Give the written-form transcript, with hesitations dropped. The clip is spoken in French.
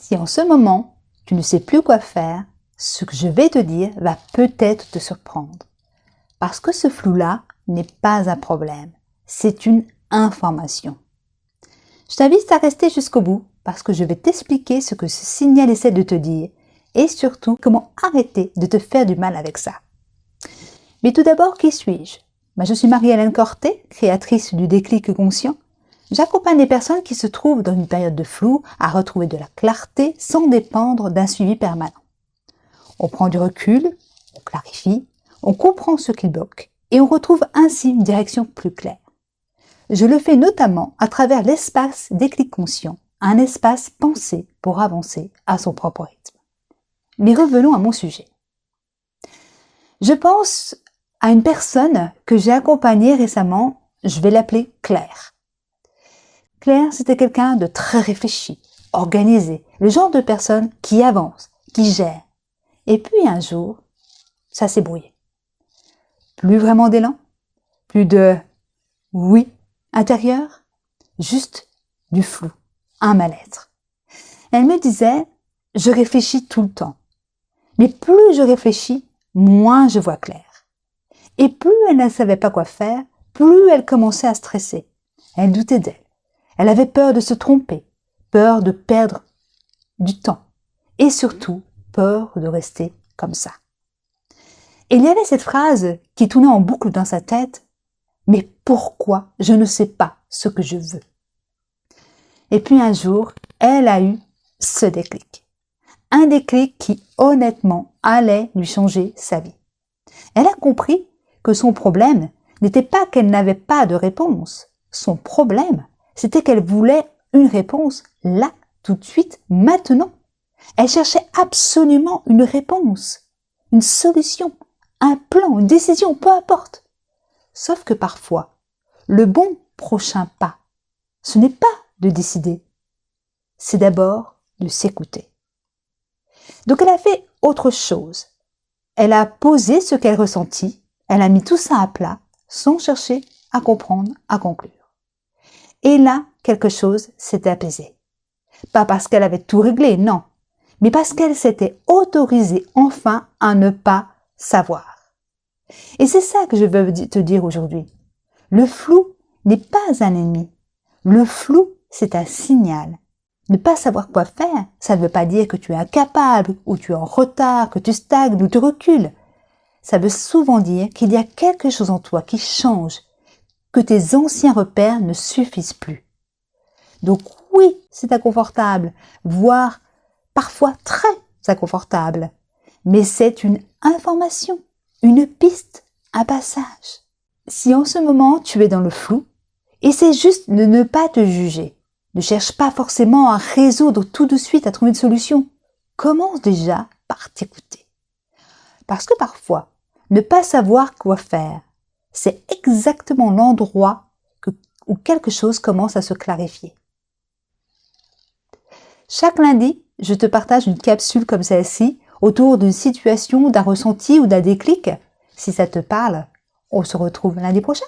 Si en ce moment, tu ne sais plus quoi faire, ce que je vais te dire va peut-être te surprendre. Parce que ce flou-là n'est pas un problème, c'est une information. Je t'invite à rester jusqu'au bout parce que je vais t'expliquer ce que ce signal essaie de te dire et surtout comment arrêter de te faire du mal avec ça. Mais tout d'abord, qui suis-je? Je suis Marie-Hélène Corté, créatrice du déclic conscient. J'accompagne les personnes qui se trouvent dans une période de flou à retrouver de la clarté sans dépendre d'un suivi permanent. On prend du recul, on clarifie, on comprend ce qui bloque et on retrouve ainsi une direction plus claire. Je le fais notamment à travers l'espace déclic conscient, un espace pensé pour avancer à son propre rythme. Mais revenons à mon sujet. Je pense à une personne que j'ai accompagnée récemment, je vais l'appeler Claire. Claire, c'était quelqu'un de très réfléchi, organisé, le genre de personne qui avance, qui gère. Et puis un jour, ça s'est brouillé. Plus vraiment d'élan, plus de oui intérieur, juste du flou, un mal-être. Elle me disait, je réfléchis tout le temps. Mais plus je réfléchis, moins je vois clair. Et plus elle ne savait pas quoi faire, plus elle commençait à stresser. Elle doutait d'elle. Elle avait peur de se tromper, peur de perdre du temps et surtout peur de rester comme ça. Et il y avait cette phrase qui tournait en boucle dans sa tête, « Mais pourquoi je ne sais pas ce que je veux ?» Et puis un jour, elle a eu ce déclic. Un déclic qui honnêtement allait lui changer sa vie. Elle a compris que son problème n'était pas qu'elle n'avait pas de réponse. Son problème, c'était qu'elle voulait une réponse là, tout de suite, maintenant. Elle cherchait absolument une réponse, une solution, un plan, une décision, peu importe. Sauf que parfois, le bon prochain pas, ce n'est pas de décider, c'est d'abord de s'écouter. Donc elle a fait autre chose. Elle a posé ce qu'elle ressentit, elle a mis tout ça à plat, sans chercher à comprendre, à conclure. Et là, quelque chose s'est apaisé. Pas parce qu'elle avait tout réglé, non, mais parce qu'elle s'était autorisée enfin à ne pas savoir. Et c'est ça que je veux te dire aujourd'hui. Le flou n'est pas un ennemi. Le flou, c'est un signal. Ne pas savoir quoi faire, ça ne veut pas dire que tu es incapable, ou tu es en retard, que tu stagnes, ou tu recules. Ça veut souvent dire qu'il y a quelque chose en toi qui change, que tes anciens repères ne suffisent plus. Donc oui, c'est inconfortable, voire parfois très inconfortable, mais c'est une information, une piste, un passage. Si en ce moment tu es dans le flou, essaie juste de ne pas te juger. Ne cherche pas forcément à résoudre tout de suite, à trouver une solution. Commence déjà par t'écouter. Parce que parfois, ne pas savoir quoi faire, c'est exactement l'endroit où quelque chose commence à se clarifier. Chaque lundi, je te partage une capsule comme celle-ci autour d'une situation, d'un ressenti ou d'un déclic. Si ça te parle, on se retrouve lundi prochain.